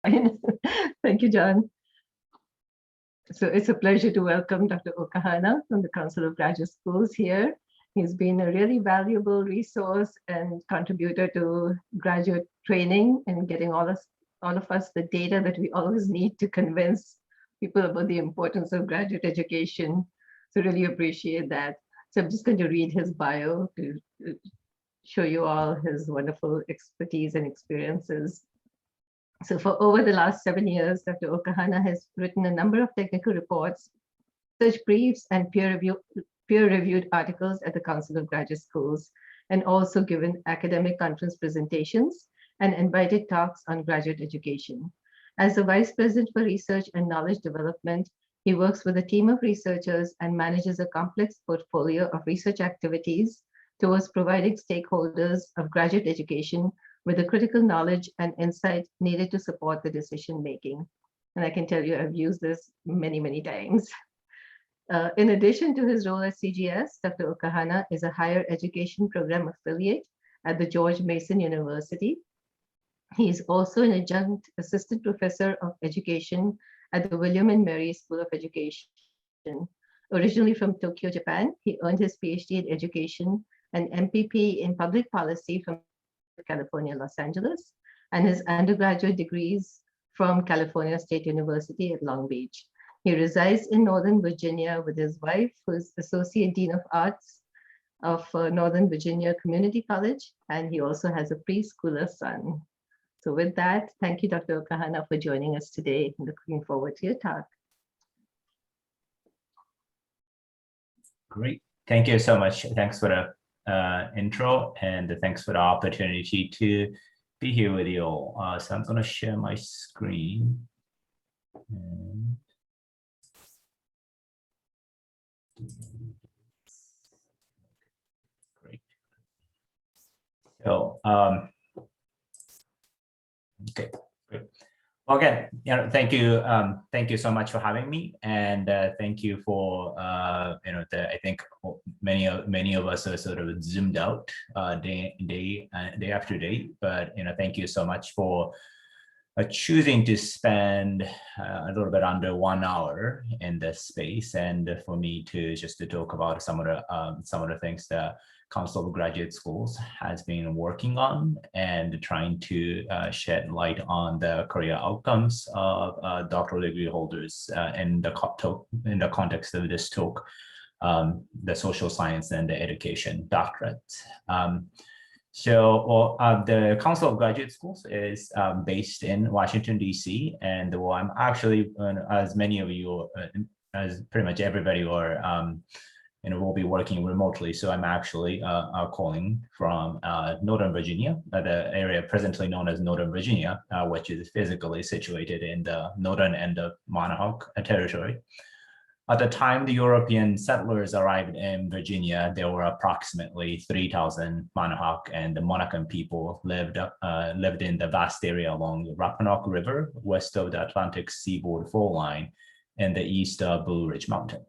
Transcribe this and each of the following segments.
Thank you, John. So it's a pleasure to welcome Dr. Okahana from the Council of Graduate Schools here. He's been a really valuable resource and contributor to graduate training and getting all of us the data that we always need to convince people about the importance of graduate education. So really appreciate that. So I'm just going to read his bio to show you all his wonderful expertise and experiences. So for over the last 7 years, Dr. Okahana has written a number of technical reports, research briefs, and peer-reviewed articles at the Council of Graduate Schools, and also given academic conference presentations and invited talks on graduate education. As the Vice President for Research and Knowledge Development, he works with a team of researchers and manages a complex portfolio of research activities towards providing stakeholders of graduate education with the critical knowledge and insight needed to support the decision making. And I can tell you, I've used this many, many times. In addition to his role at CGS, Dr. Okahana is a higher education program affiliate at the George Mason University. He is also an adjunct assistant professor of education at the William and Mary School of Education. Originally from Tokyo, Japan, he earned his PhD in education and MPP in public policy from California, Los Angeles, and his undergraduate degrees from California State University at Long Beach. He resides in Northern Virginia with his wife, who is Associate Dean of Arts of Northern Virginia Community College, and he also has a preschooler son. So with that, thank you, Dr. Okahana, for joining us today. Looking forward to your talk. Great. Thank you so much. Thanks for the intro, and thanks for the opportunity to be here with you all. So I'm going to share my screen. Great. So, okay, great. Well, again, thank you so much for having me, and thank you for I think many of us are sort of zoomed out day after day, but thank you so much for choosing to spend a little bit under 1 hour in this space, and for me to talk about some of the things that Council of Graduate Schools has been working on and trying to shed light on the career outcomes of doctoral degree holders in the context of this talk, the social science and the education doctorate. The Council of Graduate Schools is based in Washington, D.C. And I'm actually, as many of you, as pretty much everybody are, we'll be working remotely. So I'm actually calling from Northern Virginia, the area presently known as Northern Virginia, which is physically situated in the northern end of Monahawk Territory. At the time the European settlers arrived in Virginia, there were approximately 3,000 Monahawk and the Monacan people lived in the vast area along the Rappahannock River, west of the Atlantic seaboard fall line, and the east of Blue Ridge Mountain,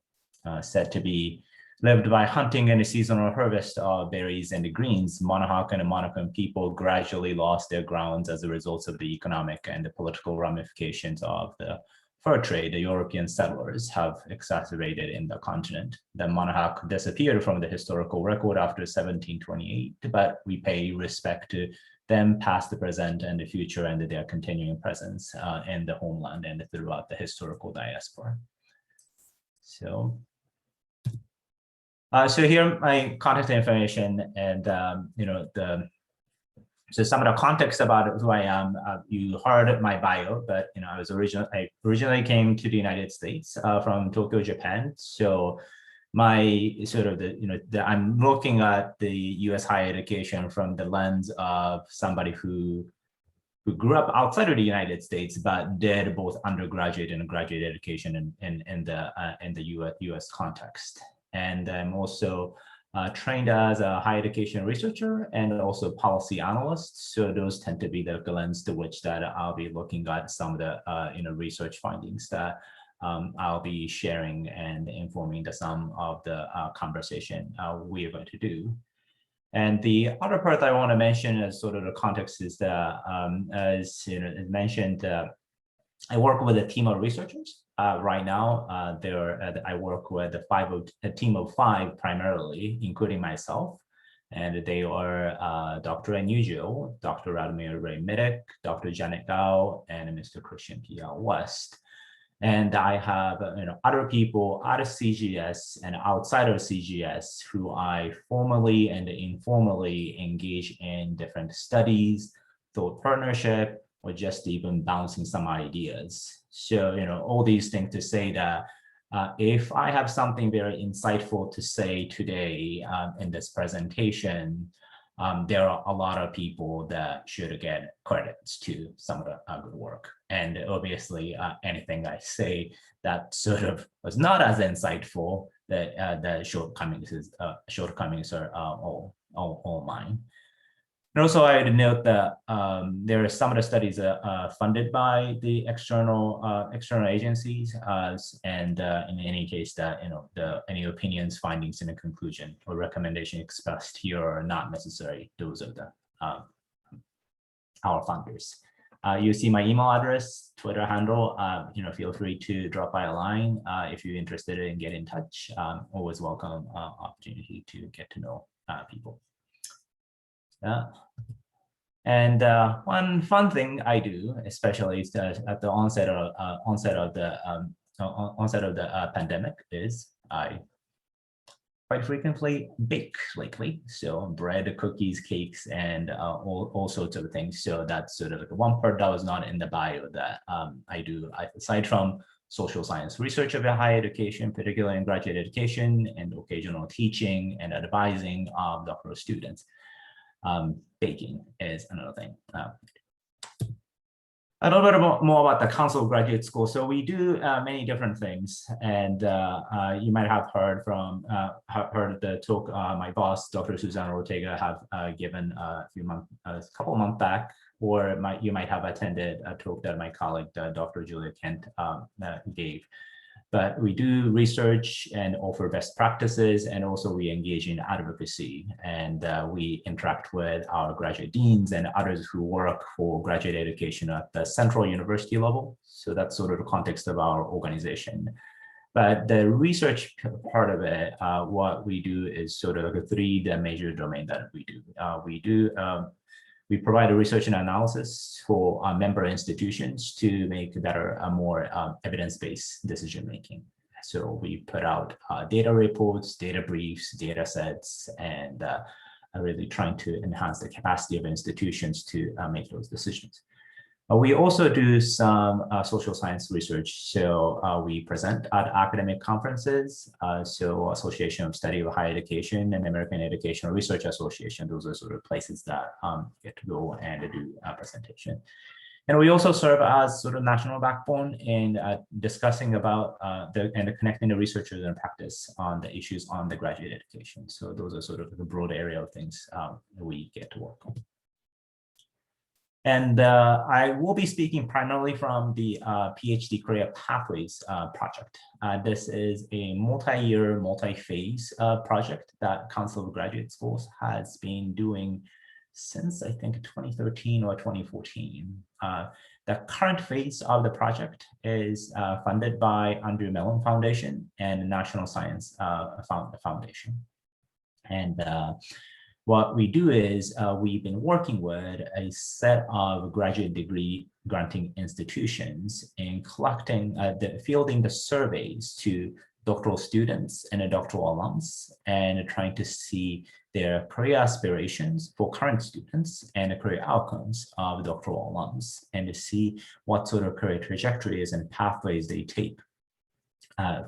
said to be lived by hunting and a seasonal harvest of berries and greens. Monahawk and the Monacan people gradually lost their grounds as a result of the economic and the political ramifications of the fur trade the European settlers have exacerbated in the continent. The Monahawk disappeared from the historical record after 1728, but we pay respect to them past, the present, and the future, and their continuing presence in the homeland and throughout the historical diaspora. So here my contact information, and so some of the context about who I am. You heard my bio, but I originally came to the United States from Tokyo, Japan. So my sort of I'm looking at the U.S. higher education from the lens of somebody who grew up outside of the United States, but did both undergraduate and graduate education in the U.S. context. And I'm also trained as a higher education researcher and also policy analyst. So those tend to be the lens to which that I'll be looking at some of the research findings that I'll be sharing and informing some of the conversation we are going to do. And the other part I want to mention as sort of the context is that, as mentioned, I work with a team of researchers. Right now, I work with a team of 5 primarily, including myself. And they are Dr. Anugio, Dr. Radomir Ray-Mitic, Dr. Janet Gao, and Mr. Christian P.L. West. And I have other people out of CGS and outside of CGS who I formally and informally engage in different studies, thought partnership, or just even bouncing some ideas. So, all these things to say that if I have something very insightful to say today in this presentation, there are a lot of people that should get credits to some of the good work. And obviously, anything I say that sort of was not as insightful, that the shortcomings are all mine. And also, I would note that there are some of the studies funded by the external agencies, and in any case, that any opinions, findings, and a conclusion or recommendation expressed here are not necessary. Those are the our funders. You see my email address, Twitter handle. Feel free to drop by a line if you're interested in getting in touch. Always welcome opportunity to get to know people. And one fun thing I do, especially at the onset of the pandemic, is I quite frequently bake lately. So bread, cookies, cakes, and all sorts of things. So that's sort of like one part that was not in the bio that I do, aside from social science research of higher education, particularly in graduate education, and occasional teaching and advising of doctoral students. Baking is another thing. A little bit more about the Council of Graduate School. So we do many different things, and you might have heard the talk my boss, Dr. Susanna Ortega, have given a couple months back, or you might have attended a talk that my colleague, Dr. Julia Kent, gave. But we do research and offer best practices, and also we engage in advocacy, and we interact with our graduate deans and others who work for graduate education at the central university level. So that's sort of the context of our organization. But the research part of it, what we do is sort of like the major domain that we do. We provide a research and analysis for member institutions to make better, more evidence-based decision-making. So we put out data reports, data briefs, data sets, and really trying to enhance the capacity of institutions to make those decisions. We also do some social science research. So we present at academic conferences. So Association of Study of Higher Education and American Educational Research Association, those are sort of places that get to go and do a presentation. And we also serve as sort of national backbone in discussing about and connecting the researchers and practice on the issues on the graduate education. So those are sort of the broad area of things we get to work on. And I will be speaking primarily from the PhD Career Pathways project. This is a multi-year, multi-phase project that Council of Graduate Schools has been doing since, I think, 2013 or 2014. The current phase of the project is funded by Andrew Mellon Foundation and National Science Foundation. And what we do is we've been working with a set of graduate degree granting institutions in collecting, fielding the surveys to doctoral students and doctoral alums, and trying to see their career aspirations for current students and the career outcomes of doctoral alums, and to see what sort of career trajectories and pathways they take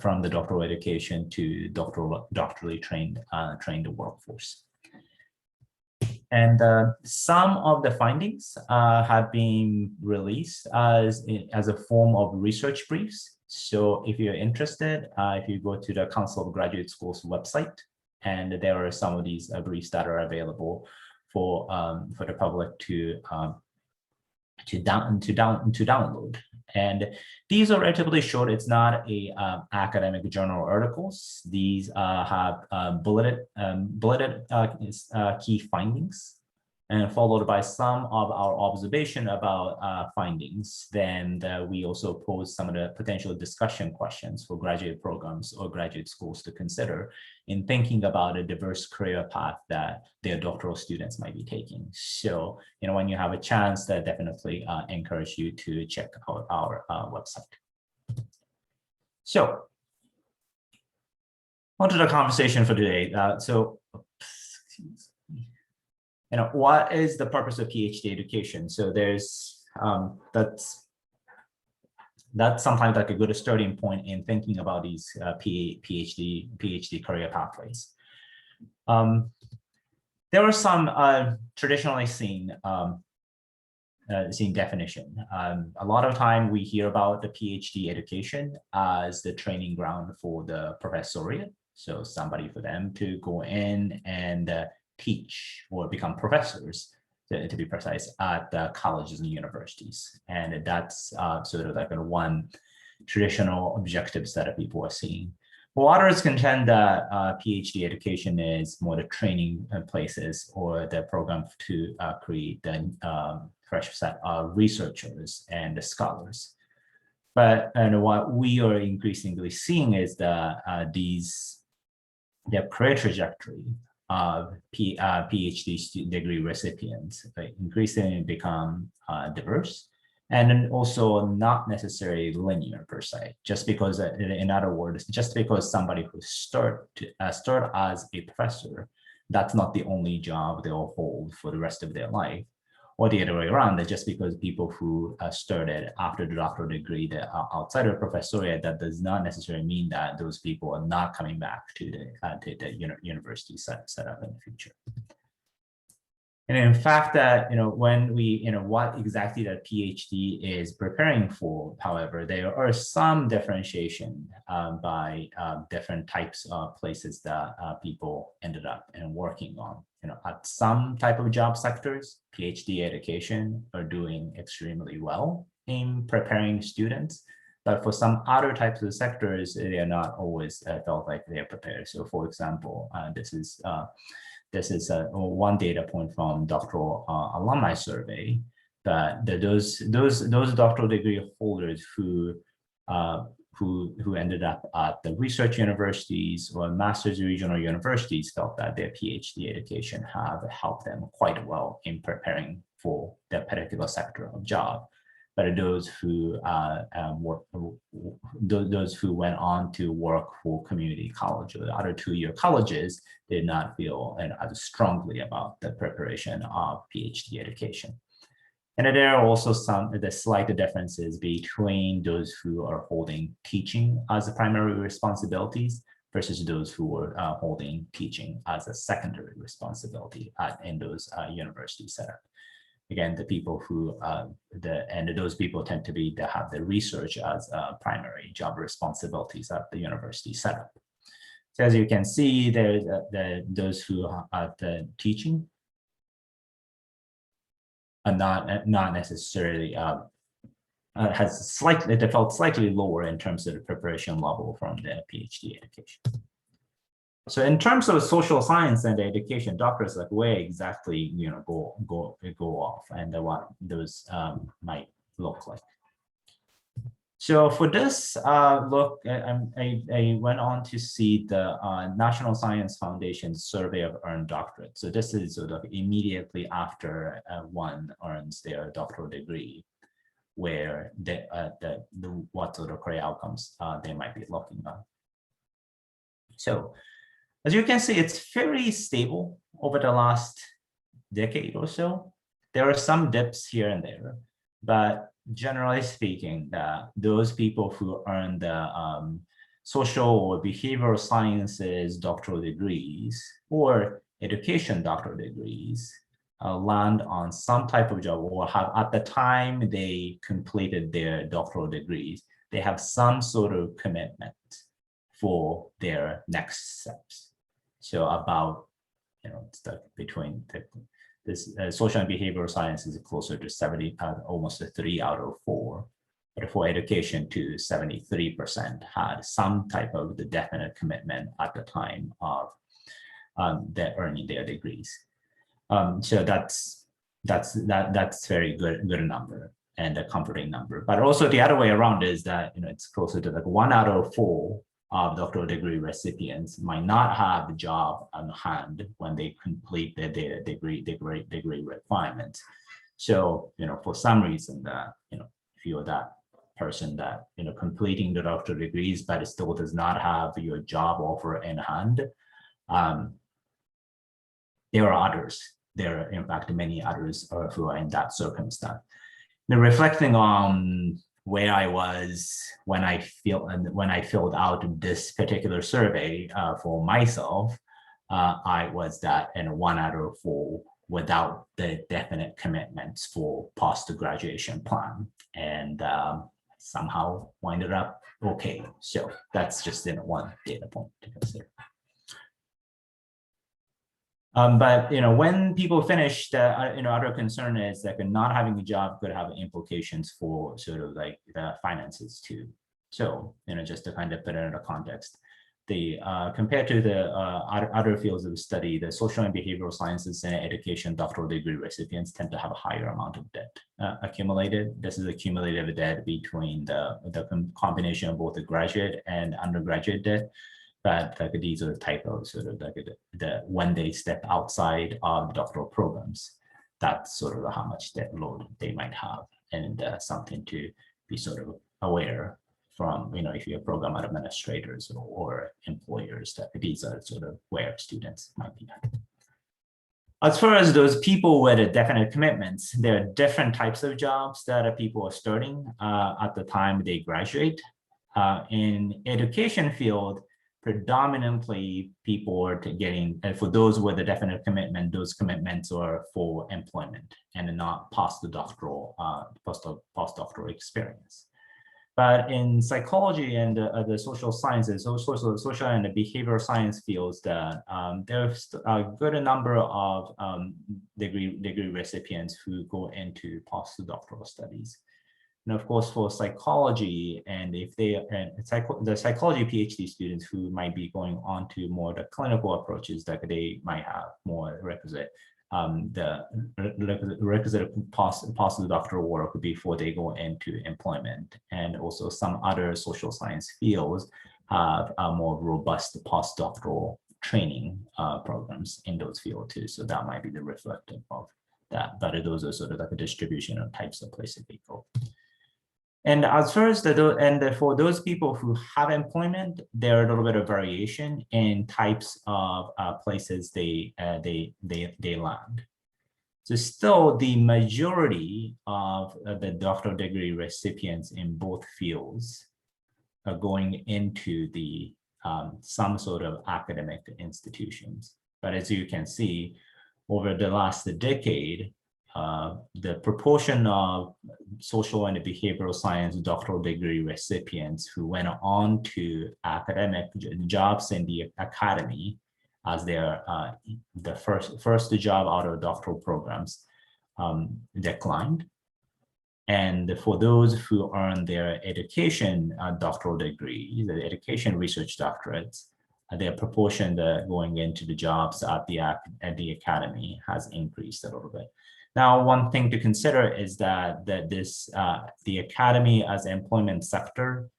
from the doctoral education to doctorally trained workforce. And some of the findings have been released as a form of research briefs. So if you're interested, if you go to the Council of Graduate Schools website, and there are some of these briefs that are available for the public to download. And these are relatively short. It's not a academic journal articles. These have bulleted key findings, and followed by some of our observation about findings. Then we also pose some of the potential discussion questions for graduate programs or graduate schools to consider in thinking about a diverse career path that their doctoral students might be taking. So, when you have a chance, I definitely encourage you to check out our website. So, on to the conversation for today. What is the purpose of PhD education? So there's that's sometimes like a good starting point in thinking about these PhD career pathways. There are some traditionally seen definition. A lot of time we hear about the PhD education as the training ground for the professoriate. So somebody for them to go in and teach or become professors, to be precise, at the colleges and universities. And that's sort of like one traditional objectives that people are seeing. Well, others contend that PhD education is more the training places or the program to create the fresh set of researchers and the scholars. But what we are increasingly seeing is that their career trajectory of PhD degree recipients increasingly become diverse, and then also not necessarily linear per se. Just because, in other words, just because somebody who start as a professor, that's not the only job they'll hold for the rest of their life. Or the other way around, that just because people who started after the doctoral degree that are outside of professoriate, that does not necessarily mean that those people are not coming back to the university setup in the future. And in fact, that when we what exactly that PhD is preparing for, however, there are some differentiation by different types of places that people ended up working on. At some type of job sectors, PhD education are doing extremely well in preparing students, but for some other types of sectors, they are not always felt like they are prepared. So, for example, this is one data point from doctoral alumni survey, that those doctoral degree holders who ended up at the research universities or master's regional universities felt that their PhD education have helped them quite well in preparing for their particular sector of job. But those who went on to work for community college or the other two-year colleges did not feel as strongly about the preparation of PhD education. And there are also the slight differences between those who are holding teaching as a primary responsibilities versus those who are holding teaching as a secondary responsibility in those university setup. Again, the people who those people tend to have the research as primary job responsibilities at the university setup. So as you can see, there's those who are the teaching are not necessarily they felt slightly lower in terms of the preparation level from the PhD education. So in terms of social science and education, doctors, like where exactly go off and what those might look like. So for this look, I went on to see the National Science Foundation survey of earned doctorates. So this is sort of immediately after one earns their doctoral degree, where what sort of career outcomes they might be looking at. So as you can see, it's very stable over the last decade or so. There are some dips here and there, but generally speaking, those people who earn the social or behavioral sciences doctoral degrees or education doctoral degrees land on some type of job, or have at the time they completed their doctoral degrees, they have some sort of commitment for their next steps. So about, between this social and behavioral science is closer to 70, almost a 3 out of 4. But for education, to 73% had some type of the definite commitment at the time of earning their degrees. So that's that's very good number and a comforting number. But also the other way around is that it's closer to like 1 out of 4 of doctoral degree recipients might not have a job on hand when they complete their degree requirements. So for some reason that if you're that person that completing the doctoral degrees but still does not have your job offer in hand, there are others. There are, in fact, many others who are in that circumstance. Now, reflecting on where I was when I filled out this particular survey for myself, I was that in 1 out of 4 without the definite commitments for post-graduation plan, and somehow winded up okay. So that's just one data point to consider. But when people finish, the other concern is that not having a job could have implications for sort of like the finances too. So just to kind of put it in a context, the compared to the other fields of study, the social and behavioral sciences and education doctoral degree recipients tend to have a higher amount of debt accumulated. This is a cumulative debt between the combination of both the graduate and undergraduate debt. But like these are the type of sort of like when they step outside of the doctoral programs, that's sort of how much debt load they might have, and something to be sort of aware from if you're program administrators or employers, that these are sort of where students might be at. As far as those people with definite commitments, there are different types of jobs that people are starting at the time they graduate. In education field, predominantly people are getting, and for those with a definite commitment, those commitments are for employment and not postdoctoral experience. But in psychology and the social sciences, social and the behavioral science fields, that there's a good number of degree recipients who go into postdoctoral studies. And of course, for psychology, and if the psychology PhD students who might be going on to more the clinical approaches, that they might have more requisite postdoctoral work before they go into employment. And also some other social science fields have a more robust postdoctoral training programs in those fields too. So that might be the reflective of that. But those are sort of like a distribution of types of places they go. And as far as for those people who have employment, there are a little bit of variation in types of places they land. So still, the majority of the doctoral degree recipients in both fields are going into the some sort of academic institutions. But as you can see, over the last decade, the proportion of social and behavioral science doctoral degree recipients who went on to academic jobs in the academy as their the first job out of doctoral programs declined. And for those who earn their education doctoral degree, the education research doctorates, their proportion going into the jobs at the academy has increased a little bit. Now, one thing to consider is that the academy as employment sector,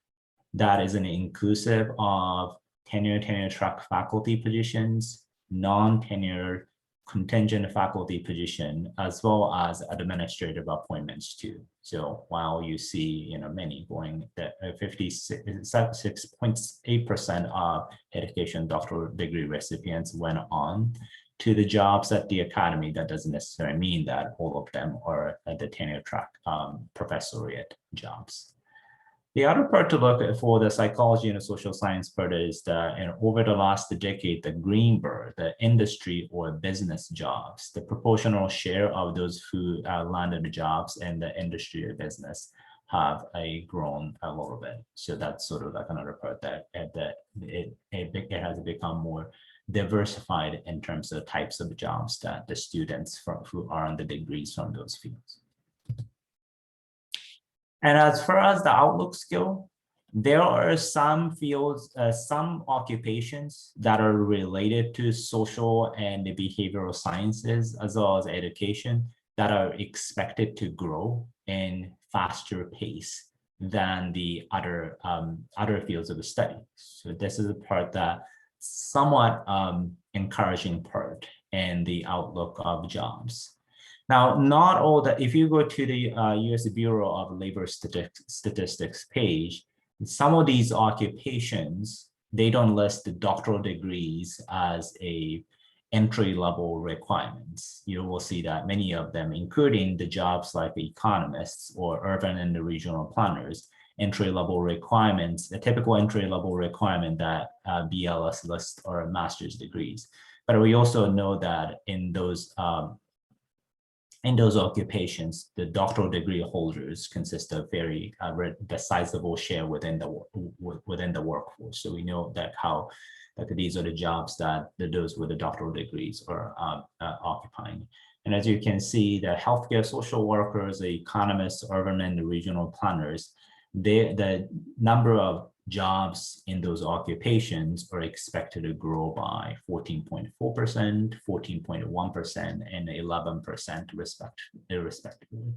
that is an inclusive of tenure track faculty positions, non-tenure contingent faculty position, as well as administrative appointments too. So while you see many going, that 56.8% of education doctoral degree recipients went on to the jobs at the academy, that doesn't necessarily mean that all of them are at the tenure track professoriate jobs. The other part to look at for the psychology and the social science part is that over the last decade, the green bar, the industry or business jobs, the proportional share of those who landed the jobs in the industry or business have grown a little bit. So that's sort of like another part that it has become more diversified in terms of types of jobs that the students who are on the degrees from those fields. And as far as the outlooks go, there are some fields, some occupations that are related to social and behavioral sciences as well as education that are expected to grow in faster pace than the other fields of study. So this is a part that somewhat encouraging part in the outlook of jobs. Now, not all that, if you go to the US Bureau of Labor Statistics page, some of these occupations, they don't list the doctoral degrees as a entry-level requirements. You will see that many of them, including the jobs like economists or urban and regional planners, entry-level requirements, a typical entry-level requirement that BLS lists are master's degrees. But we also know that in those occupations, the doctoral degree holders consist of very sizable share within the workforce. So we know that these are the jobs that those with the doctoral degrees are occupying. And as you can see, the healthcare social workers, the economists, urban and regional planners, the number of jobs in those occupations are expected to grow by 14.4%, 14.1%, and 11% respectively.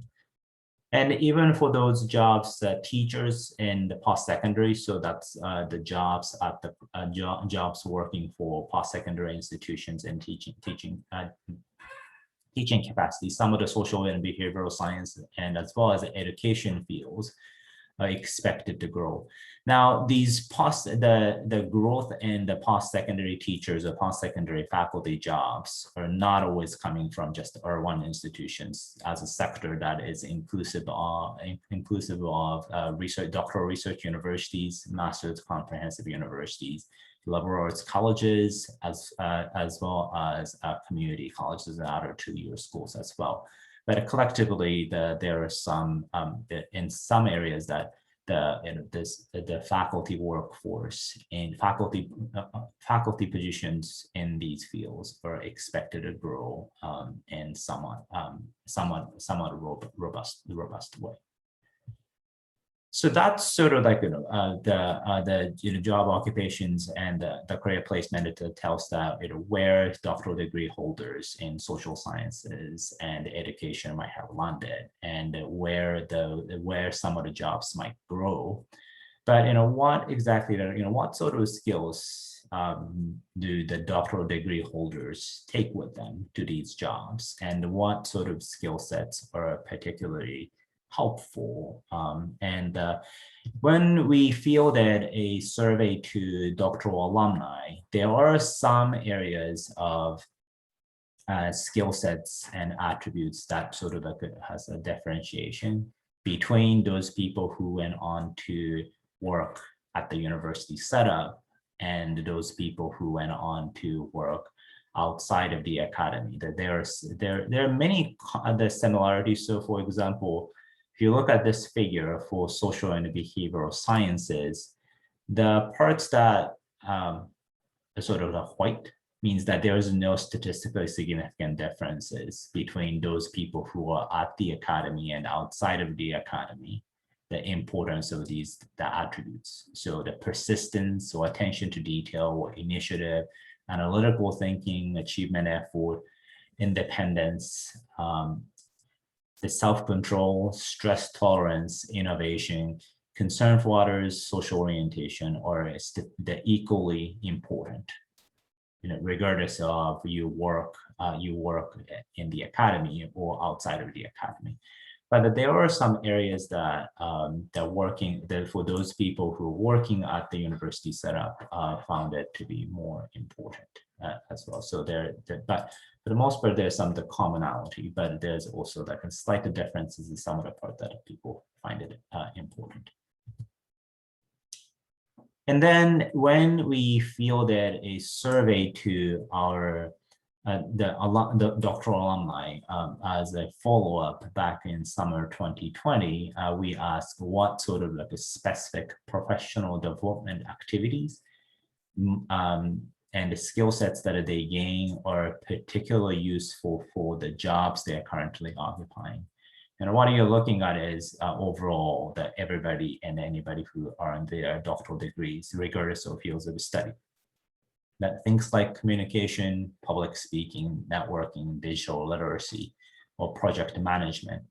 And even for those jobs, teachers in the post-secondary, so that's the jobs at the jobs working for post-secondary institutions and teaching capacity, some of the social and behavioral science and as well as the education fields are expected to grow. Now, the growth in the post-secondary teachers or post-secondary faculty jobs are not always coming from just R1 institutions as a sector that is inclusive of research, doctoral research universities, master's comprehensive universities, liberal arts colleges, as well as community colleges and other two-year schools as well. But collectively, there are some in some areas that the faculty workforce and faculty positions in these fields are expected to grow in somewhat robust way. So that's sort of like the job occupations and the career placement. It tells that where doctoral degree holders in social sciences and education might have landed, and where some of the jobs might grow. But what exactly what sort of skills do the doctoral degree holders take with them to these jobs, and what sort of skill sets are particularly helpful. When we fielded a survey to doctoral alumni, there are some areas of skill sets and attributes that sort of has a differentiation between those people who went on to work at the university setup and those people who went on to work outside of the academy. That there are many other similarities. So, for example, if you look at this figure for social and behavioral sciences, the parts that are sort of the white means that there is no statistically significant differences between those people who are at the academy and outside of the academy, the importance of the attributes. So the persistence or attention to detail or initiative, analytical thinking, achievement effort, independence, the self-control, stress tolerance, innovation, concern for others, social orientation are the equally important, regardless of you work in the academy or outside of the academy. But there are some areas that for those people who are working at the university setup found it to be more important as well. So but for the most part, there's some of the commonality, but there's also like a slight differences in some of the part that people find it important. And then when we fielded a survey to our the doctoral alumni as a follow-up back in summer 2020, we asked what sort of like a specific professional development activities and the skill sets that they gain are particularly useful for the jobs they're currently occupying. And what you're looking at is overall that everybody and anybody who are in their doctoral degrees, regardless of fields of study, that things like communication, public speaking, networking, digital literacy or project management.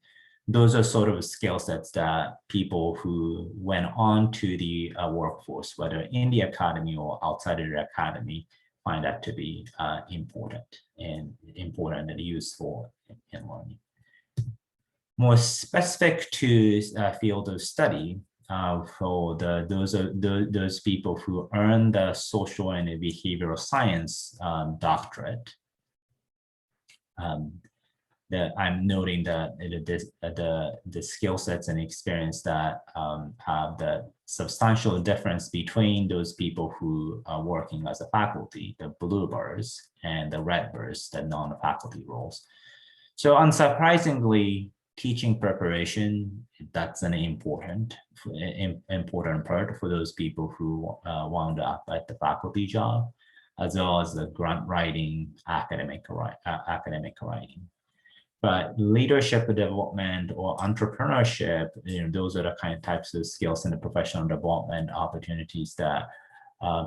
Those are sort of skill sets that people who went on to the workforce, whether in the academy or outside of the academy, find that to be important and useful in learning. More specific to field of study, for those people who earn the social and behavioral science doctorate, that I'm noting that the skill sets and experience that have the substantial difference between those people who are working as a faculty, the blue bars, and the red bars, the non-faculty roles. So unsurprisingly, teaching preparation, that's an important part for those people who wound up at the faculty job, as well as the grant writing, academic writing. But leadership development or entrepreneurship, those are the kind of types of skills and the professional development opportunities that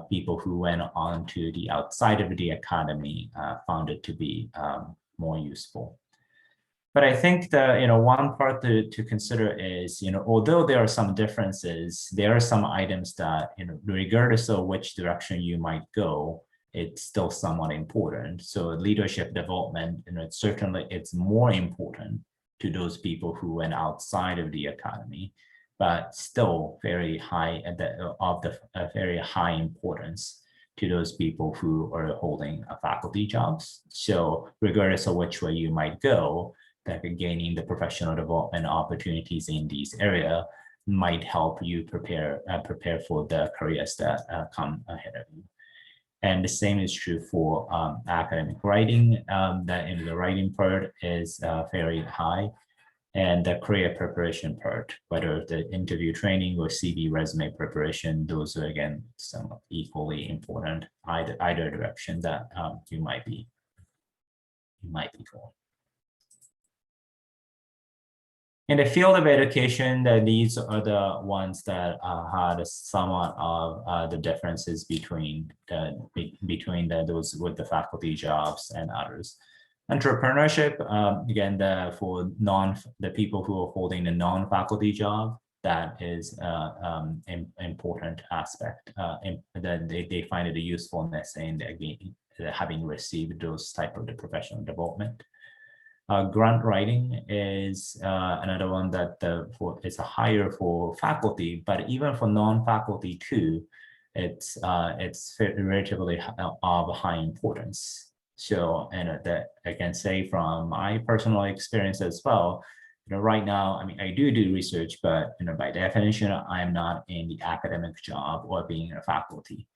people who went on to the outside of the academy found it to be more useful. But I think that one part to consider is although there are some differences, there are some items that regardless of which direction you might go, it's still somewhat important. So leadership development, certainly it's more important to those people who went outside of the academy, but still very high very high importance to those people who are holding faculty jobs. So regardless of which way you might go, that gaining the professional development opportunities in these areas might help you prepare for the careers that come ahead of you. And the same is true for academic writing, that in the writing part is very high. And the career preparation part, whether the interview training or CV resume preparation, those are again somewhat equally important, either direction that you might be going. In the field of education, these are the ones that had somewhat of the differences between those with the faculty jobs and others. Entrepreneurship, again, for the people who are holding the non-faculty job, that is an important aspect. That they find it a usefulness in having received those type of the professional development. Grant writing is another one that it's higher for faculty, but even for non-faculty too, it's relatively of high importance. So, and that I can say from my personal experience as well, right now, I mean, I do research, but by definition, I'm not in the academic job or being a faculty.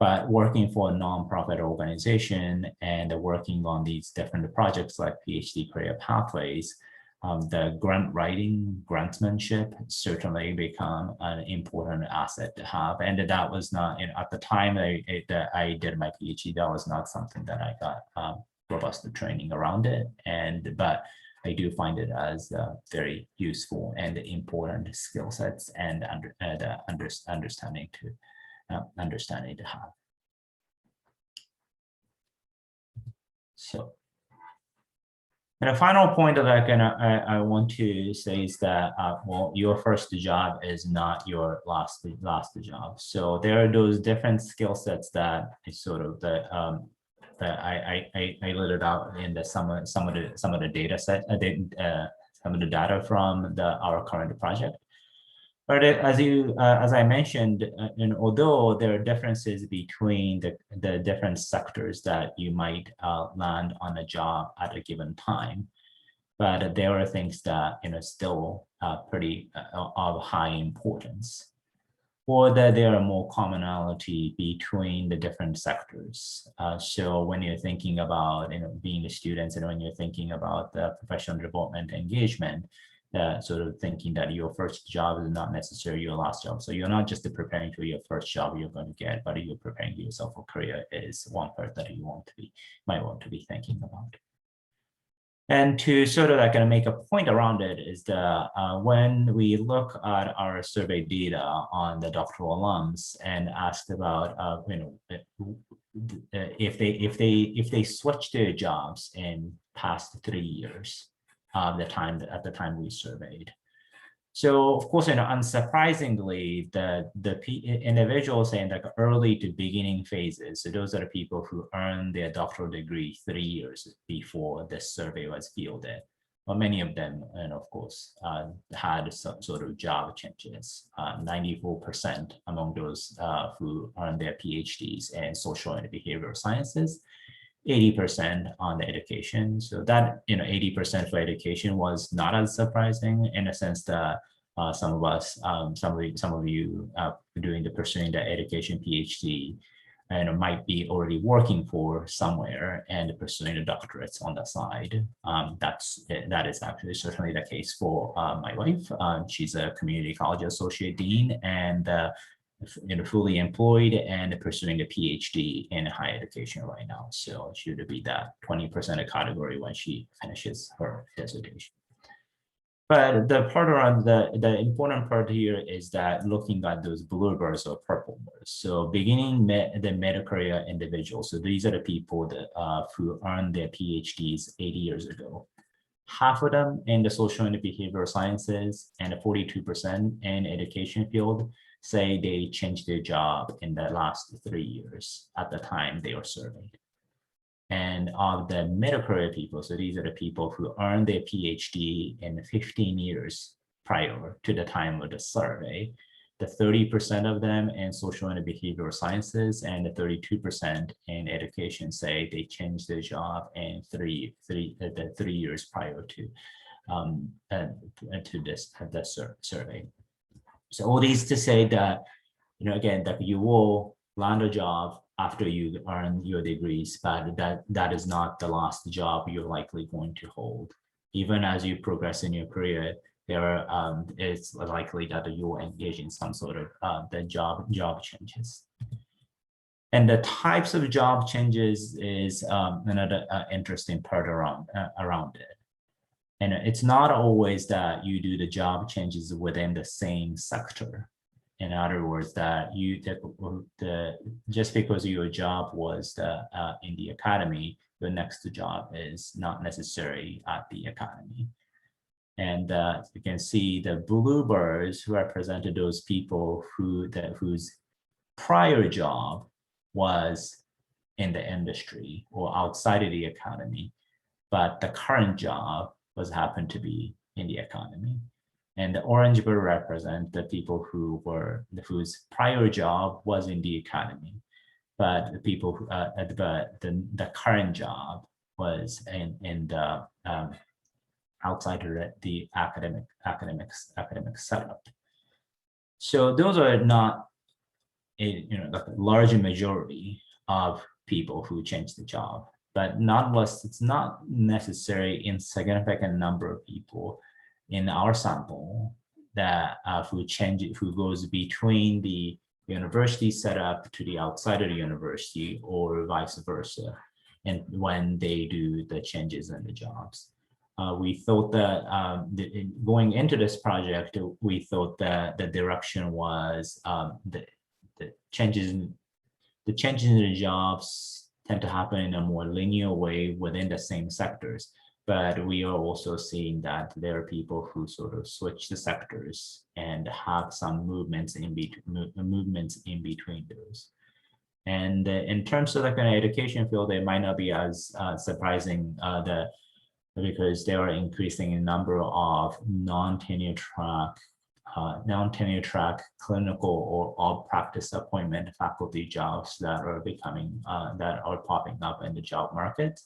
But working for a nonprofit organization and working on these different projects like PhD career pathways, the grant writing, grantsmanship certainly become an important asset to have. And that was not, at the time I did my PhD, that was not something that I got robust training around it. But I do find it as very useful and important skill sets and understanding to have. So, and a final point that I want to say is that well, your first job is not your last job. So there are those different skill sets that is sort of that I laid it out in some of the data set, some of the data from our current project. But as I mentioned, although there are differences between the different sectors that you might land on a job at a given time, but there are things that still pretty of high importance, or that there are more commonality between the different sectors. So when you're thinking about being a student, and when you're thinking about the professional development engagement, sort of thinking that your first job is not necessarily your last job. So you're not just preparing for your first job you're going to get, but you're preparing yourself for career is one part that you might want to be thinking about. And to sort of make a point around it is that when we look at our survey data on the doctoral alums and asked about if they switch their jobs in past 3 years, at the time we surveyed. So of course, unsurprisingly, the individuals in like early to beginning phases, so those are the people who earned their doctoral degree 3 years before this survey was fielded. Well, many of them, and of course, had some sort of job changes. 94% among those who earned their PhDs in social and behavioral sciences, 80% on the education. So that 80% for education was not as surprising in a sense that some of us, some of you pursuing the education PhD, might be already working for somewhere and pursuing the doctorates on the side. That is actually certainly the case for my wife. She's a community college associate dean and fully employed and pursuing a PhD in higher education right now. So she would be that 20% category when she finishes her dissertation. But the part around the important part here is that looking at those blue bars or purple bars. So beginning the mid-career individuals. So these are the people that who earned their PhDs 80 years ago. Half of them in the social and behavioral sciences and 42% in education field say they changed their job in the last 3 years at the time they were surveyed. And of the mid-career people, so these are the people who earned their PhD in 15 years prior to the time of the survey, the 30% of them in social and behavioral sciences and the 32% in education say they changed their job in the 3 years prior to this survey. So all these to say that, again, that you will land a job after you earn your degrees, but that is not the last job you're likely going to hold. Even as you progress in your career, it's likely that you will engage in some sort of the job changes. And the types of job changes is another interesting part around it. And it's not always that you do the job changes within the same sector. In other words, that just because your job was in the academy, your next job is not necessary at the academy. And you can see the blue bars represented those people whose prior job was in the industry or outside of the academy, but the current job happened to be in the academy. And the orange bar represent the people whose prior job was in the academy, but the people who, the current job was in the outside of the academic setup. So those are not the large majority of people who change the job, but nonetheless, it's not necessarily insignificant number of people in our sample that who goes between the university setup to the outside of the university or vice versa, and when they do the changes in the jobs. We thought that going into this project, we thought that the direction was the changes in the jobs tend to happen in a more linear way within the same sectors. But we are also seeing that there are people who sort of switch the sectors and have some movements in between those. And in terms of the kind of education field, it might not be as surprising because they are increasing in number of non-tenure track clinical or all practice appointment faculty jobs that are popping up in the job market.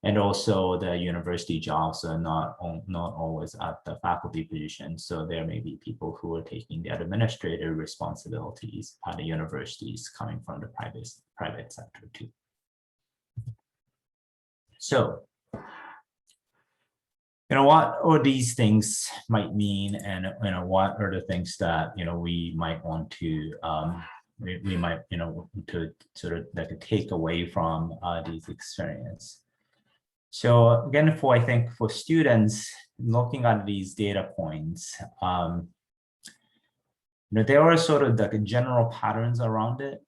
And also the university jobs are not always at the faculty position. So there may be people who are taking the administrative responsibilities at the universities coming from the private sector too. So, what all these things might mean, and what are the things that we might want to we might to sort of like take away from these experience. So again, I think for students looking at these data points, there are sort of like general patterns around it,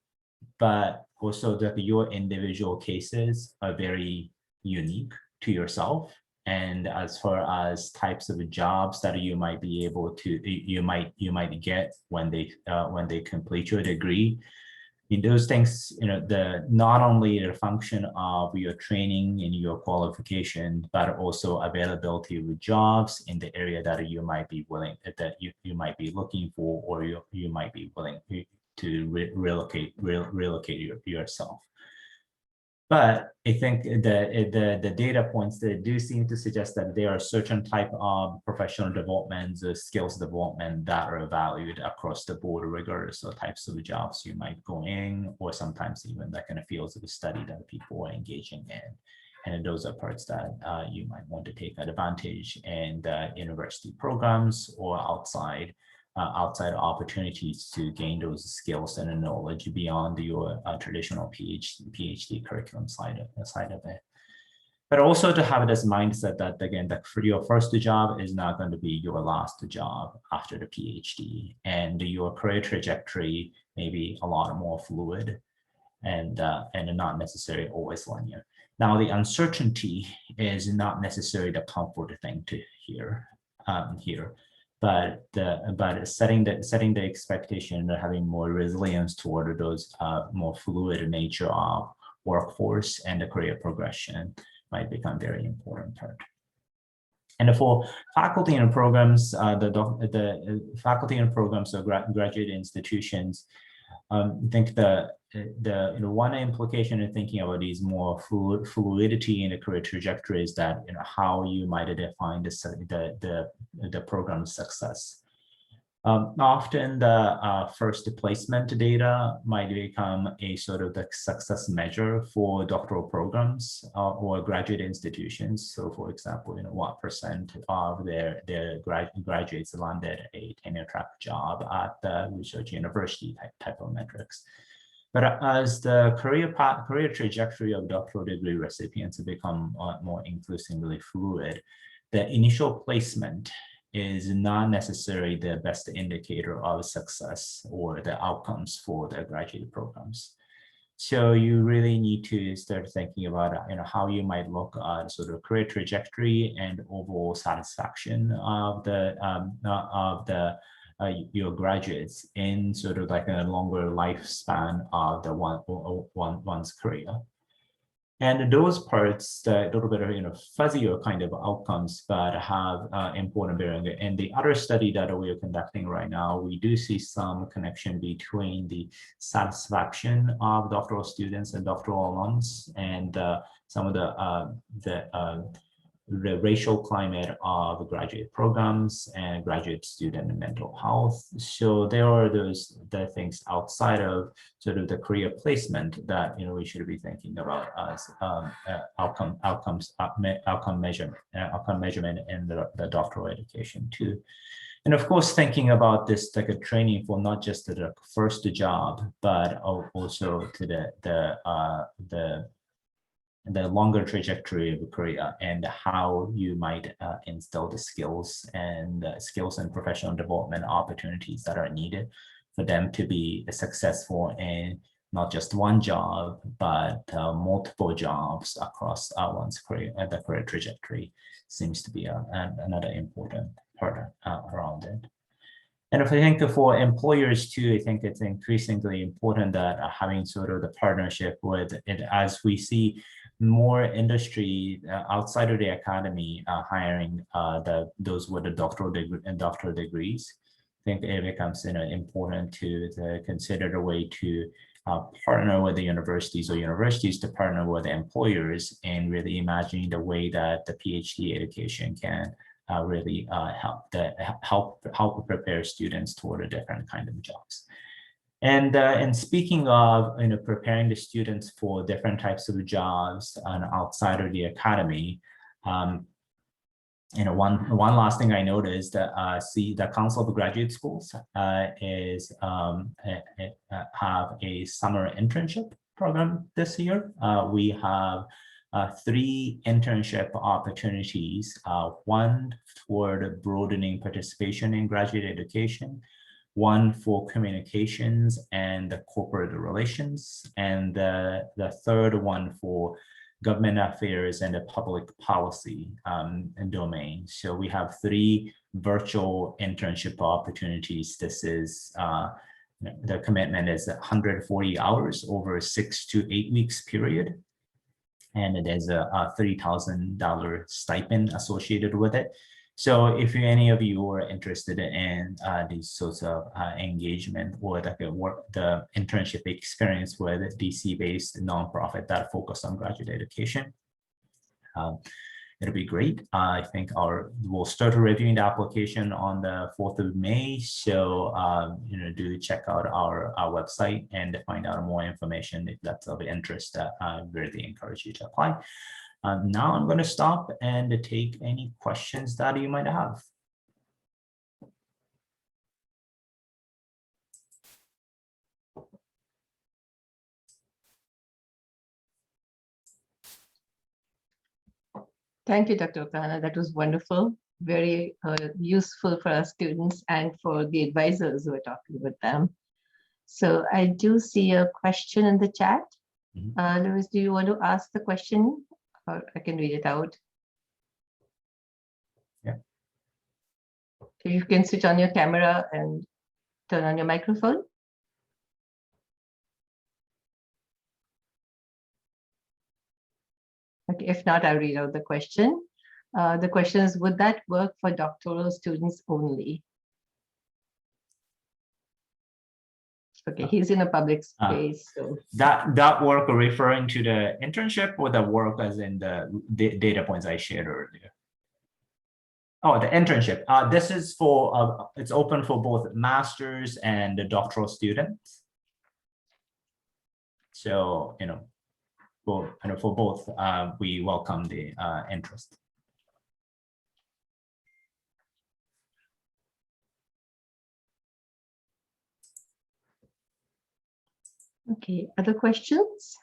but also that your individual cases are very unique to yourself and as far as types of jobs that you might be able to, you might get when they complete your degree. In those things, not only the function of your training and your qualification, but also availability of jobs in the area that you might be willing, that you might be looking for, or you might be willing to relocate yourself. But I think the data points that do seem to suggest that there are certain type of professional developments, skills development that are valued across the board, regardless of types of jobs you might go in, or sometimes even the kind of fields of study that people are engaging in. And those are parts that you might want to take advantage in the university programs or outside opportunities to gain those skills and knowledge beyond your traditional PhD curriculum side of it. But also to have this mindset that, again, that for your first job is not going to be your last job after the PhD, and your career trajectory may be a lot more fluid and not necessarily always linear. Now, the uncertainty is not necessarily the comfort thing to hear here. But setting the expectation of having more resilience toward those more fluid nature of workforce and the career progression might become very important part. And for faculty and programs, the faculty and programs of graduate institutions, I think the one implication in thinking about these more fluidity in the career trajectory is that how you might define the program's success. Often the first placement data might become a sort of the success measure for doctoral programs or graduate institutions. So, for example, what percent of their graduates landed a tenure track job at the research university type of metrics. But as the career trajectory of doctoral degree recipients become more increasingly fluid, the initial placement is not necessarily the best indicator of success or the outcomes for the graduate programs. So you really need to start thinking about how you might look at sort of career trajectory and overall satisfaction of your graduates in sort of like a longer lifespan of the one's career. And those parts, a little bit of fuzzier kind of outcomes, but have important bearing. And the other study that we are conducting right now, we do see some connection between the satisfaction of doctoral students and doctoral alums, and some of the racial climate of graduate programs and graduate student mental health. So there are the things outside of sort of the career placement that we should be thinking about as outcome measurement in the doctoral education too. And of course, thinking about this like a training for not just the first job, but also to the longer trajectory of a career and how you might instill the skills and professional development opportunities that are needed for them to be successful in not just one job, but multiple jobs across one's career. The career trajectory seems to be another important part around it. And if I think for employers too, I think it's increasingly important that having sort of the partnership with it, as we see more industry outside of the academy hiring those with the doctoral degrees. I think it becomes important to consider the way to partner with the universities, or universities to partner with the employers, and really imagining the way that the PhD education can really help prepare students toward a different kind of jobs. And speaking of preparing the students for different types of jobs and outside of the academy, one last thing I noticed that the Council of Graduate Schools have a summer internship program this year. We have 3 internship opportunities, one toward broadening participation in graduate education, one for communications and corporate relations, and the third one for government affairs, and the public policy and domain. So we have 3 virtual internship opportunities. This is the commitment is 140 hours over a 6 to 8 weeks period. And it is a $3,000 stipend associated with it. So if any of you are interested in these sorts of engagement or the internship experience with DC-based nonprofit that focus on graduate education, it'll be great. I think we'll start reviewing the application on the 4th of May. So, do check out our website and find out more information if that's of interest. I really encourage you to apply. Now I'm going to stop and take any questions that you might have. Thank you, Dr. Okahana. That was wonderful, very useful for our students and for the advisors who are talking with them. So I do see a question in the chat. Louis, do you want to ask the question? Or I can read it out. Yeah. So you can switch on your camera and turn on your microphone. Okay, if not, I'll read out the question. The question is, would that work for doctoral students only? Okay, he's in a public space. So that work referring to the internship or the work as in the data points I shared earlier? Oh, the internship. This is for, it's open for both masters and the doctoral students. So, for both, we welcome the interest. Okay, other questions?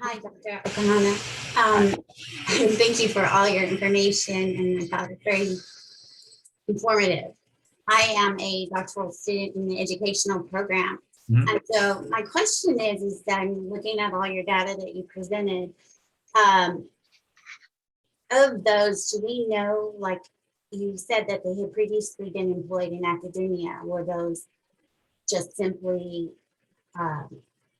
Hi, Dr. Okahana. Thank you for all your information, and I thought it very informative. I am a doctoral student in the educational program. And so my question is that I'm looking at all your data that you presented. Of those, do we know, like you said that they had previously been employed in academia, were those just simply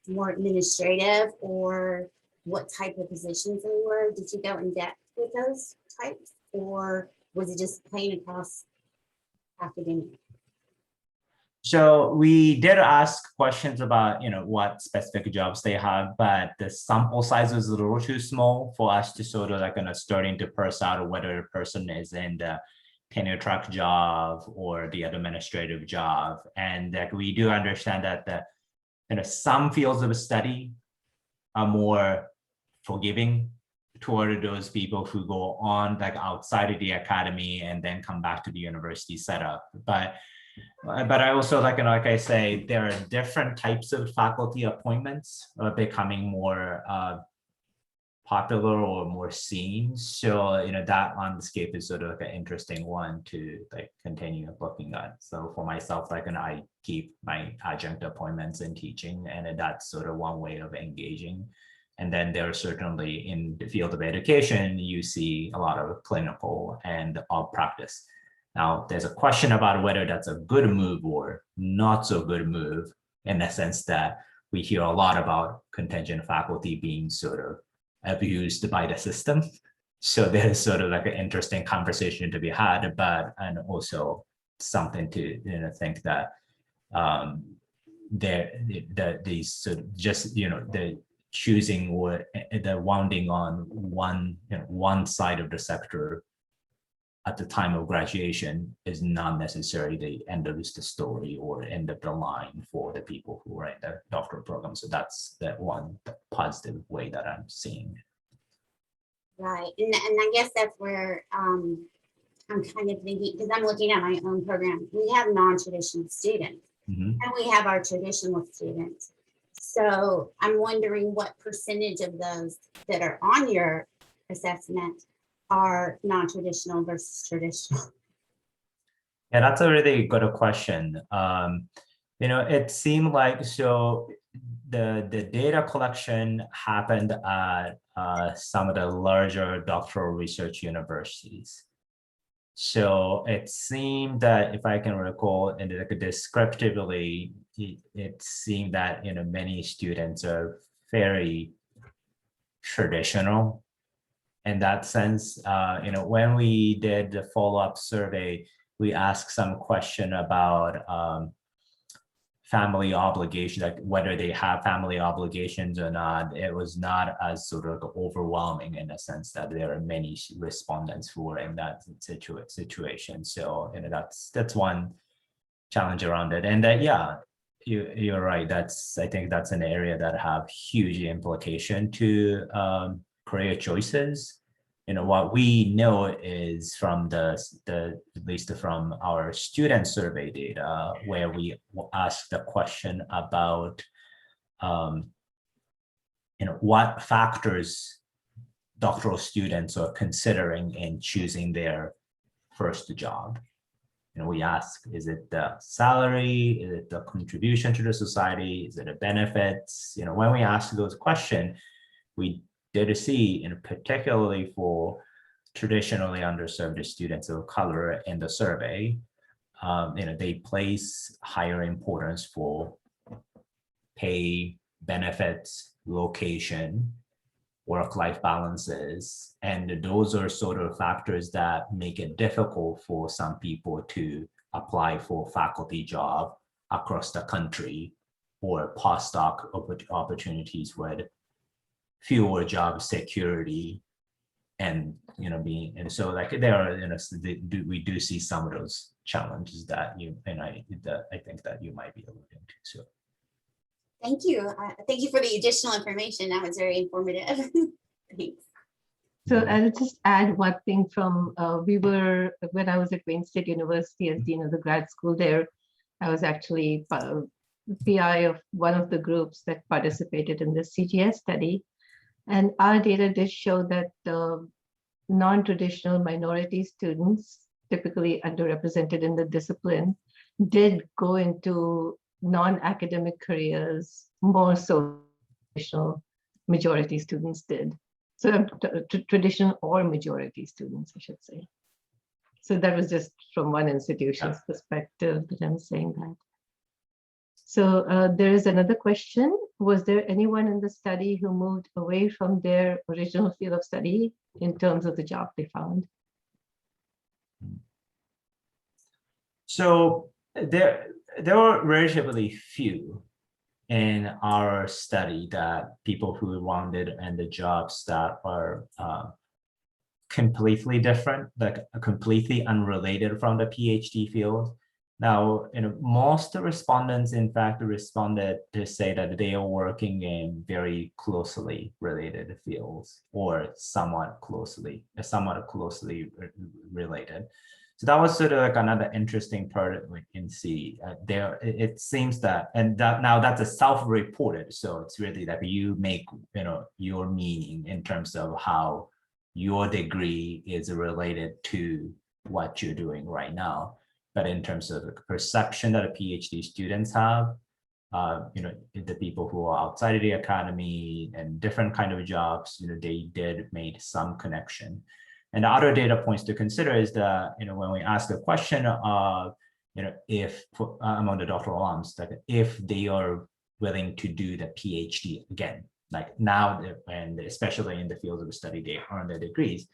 more administrative, or what type of positions they were? Did you go in depth with those types, or was it just plain across academia? So we did ask questions about, what specific jobs they have, but the sample size was a little too small for us to sort of starting to parse out whether a person is in the tenure track job or the administrative job. And we do understand that some fields of study are more forgiving toward those people who go on outside of the academy and then come back to the university setup. But I also like I say, there are different types of faculty appointments becoming more popular or more seen. So that landscape is sort of an interesting one to continue looking at. So for myself, I keep my adjunct appointments in teaching, and that's sort of one way of engaging. And then there are certainly in the field of education, you see a lot of clinical and practice. Now, there's a question about whether that's a good move or not so good move, in the sense that we hear a lot about contingent faculty being sort of abused by the system. So there's sort of an interesting conversation to be had, and also something to think that these sort of just the choosing or the wounding on one side of the sector at the time of graduation is not necessarily the end of the story or end of the line for the people who are in the doctoral program. So that's the one positive way that I'm seeing. Right, and I guess that's where I'm kind of thinking, because I'm looking at my own program. We have non-traditional students, and we have our traditional students. So I'm wondering what percentage of those that are on your assessment are non-traditional versus traditional. Yeah, that's a really good question. It seemed like the data collection happened at some of the larger doctoral research universities. So it seemed that, if I can recall, and like descriptively, it seemed that many students are very traditional in that sense. When we did the follow-up survey, we asked some question about family obligations, like whether they have family obligations or not. It was not as sort of overwhelming in the sense that there are many respondents who are in that situation. So that's one challenge around it. And yeah, you're right. I think that's an area that have huge implication to career choices. What we know is from at least from our student survey data, where we ask the question about what factors doctoral students are considering in choosing their first job. We ask, is it the salary? Is it the contribution to the society? Is it the benefits? When we ask those questions, we did see, particularly for traditionally underserved students of color in the survey, they place higher importance for pay, benefits, location, work-life balances. And those are sort of factors that make it difficult for some people to apply for faculty job across the country or postdoc opportunities with fewer job security and so like there are we do see some of those challenges that I think that you might be alluding to. So Thank you. Thank you for the additional information. That was very informative. Thanks. So I'll just add one thing from when I was at Wayne State University as dean of the grad school there, I was actually PI of one of the groups that participated in the CGS study. And our data did show that the non-traditional minority students, typically underrepresented in the discipline, did go into non-academic careers more so traditional majority students did. So traditional or majority students, I should say. So that was just from one institution's perspective that I'm saying that. So there is another question. Was there anyone in the study who moved away from their original field of study in terms of the job they found? So there were relatively few in our study that people who wanted and the jobs that are completely different, like completely unrelated from the PhD field. Now, most respondents, in fact, responded to say that they are working in very closely related fields or somewhat closely related. So that was sort of like another interesting part we can see there. It seems that, and that now that's a self-reported. So it's really like you make, your meaning in terms of how your degree is related to what you're doing right now. But in terms of the perception that a PhD students have, the people who are outside of the academy and different kind of jobs, they did make some connection. And the other data points to consider is that, when we ask the question of, if among the doctoral alums, that if they are willing to do the PhD again, like now, and especially in the fields of study, they earn their degrees.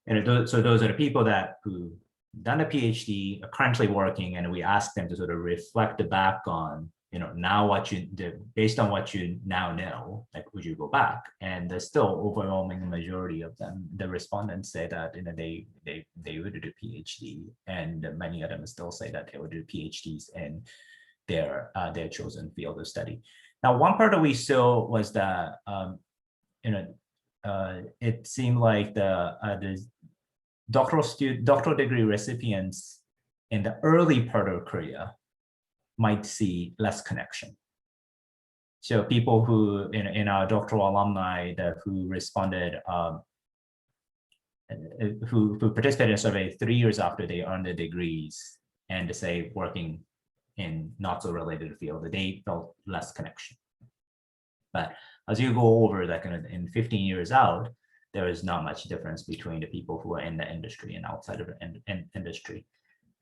So those are the people that who done a PhD, are currently working, and we ask them to sort of reflect back on, now what you did, based on what you now know, like, would you go back? And there's still overwhelming majority of them, the respondents say that, they would do PhD, and many of them still say that they would do PhDs in their chosen field of study. Now, one part that we saw was that, it seemed like the doctoral degree recipients in the early part of career might see less connection. So people who in our doctoral alumni who responded, who participated in a survey 3 years after they earned their degrees, and to say working in not so related field, they felt less connection. But as you go over that kind of in 15 years out, there is not much difference between the people who are in the industry and outside of the industry.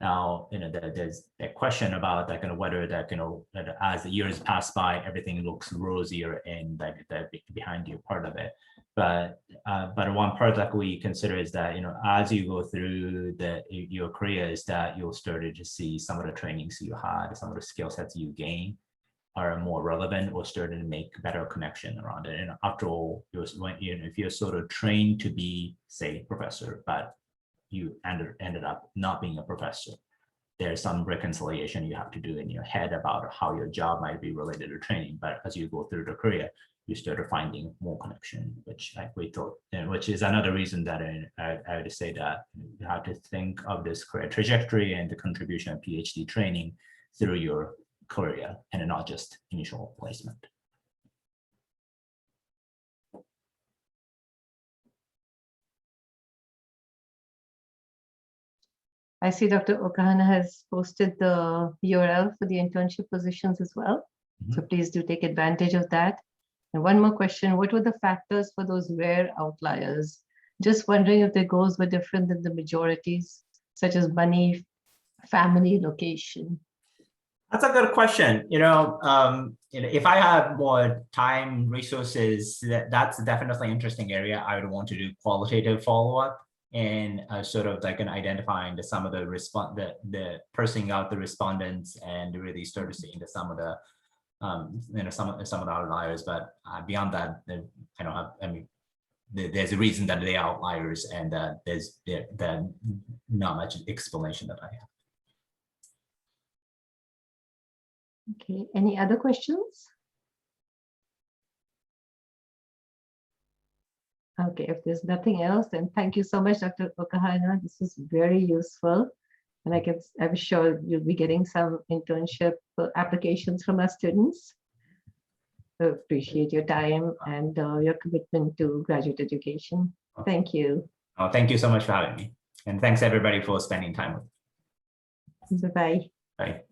Now, there's a question about that kind of whether that, that as the years pass by, everything looks rosier and that behind you part of it. But one part that we consider is that, as you go through your career is that you'll start to see some of the trainings you had, some of the skill sets you gain are more relevant or starting to make better connection around it. And after all, if you're sort of trained to be, say, professor, but you ended up not being a professor, there's some reconciliation you have to do in your head about how your job might be related to training. But as you go through the career, you start finding more connection, which we thought, which is another reason that I would say that you have to think of this career trajectory and the contribution of PhD training through your career and not just initial placement. I see Dr. Okahana has posted the URL for the internship positions as well. So please do take advantage of that. And one more question, what were the factors for those rare outliers? Just wondering if their goals were different than the majorities, such as money, family, location. That's a good question. If I have more time, resources, that's definitely an interesting area. I would want to do qualitative follow-up and sort of like identifying some of the the parsing out the respondents and really start to seeing some of the some of the outliers. But beyond that, I don't have. I mean, there's a reason that they are outliers, and there's not much explanation that I have. Okay, any other questions? Okay, if there's nothing else, then thank you so much, Dr. Okahana. This was very useful. And I'm sure you'll be getting some internship applications from our students. So appreciate your time and your commitment to graduate education. Thank you. Oh, thank you so much for having me. And thanks everybody for spending time with me. Bye-bye. Bye.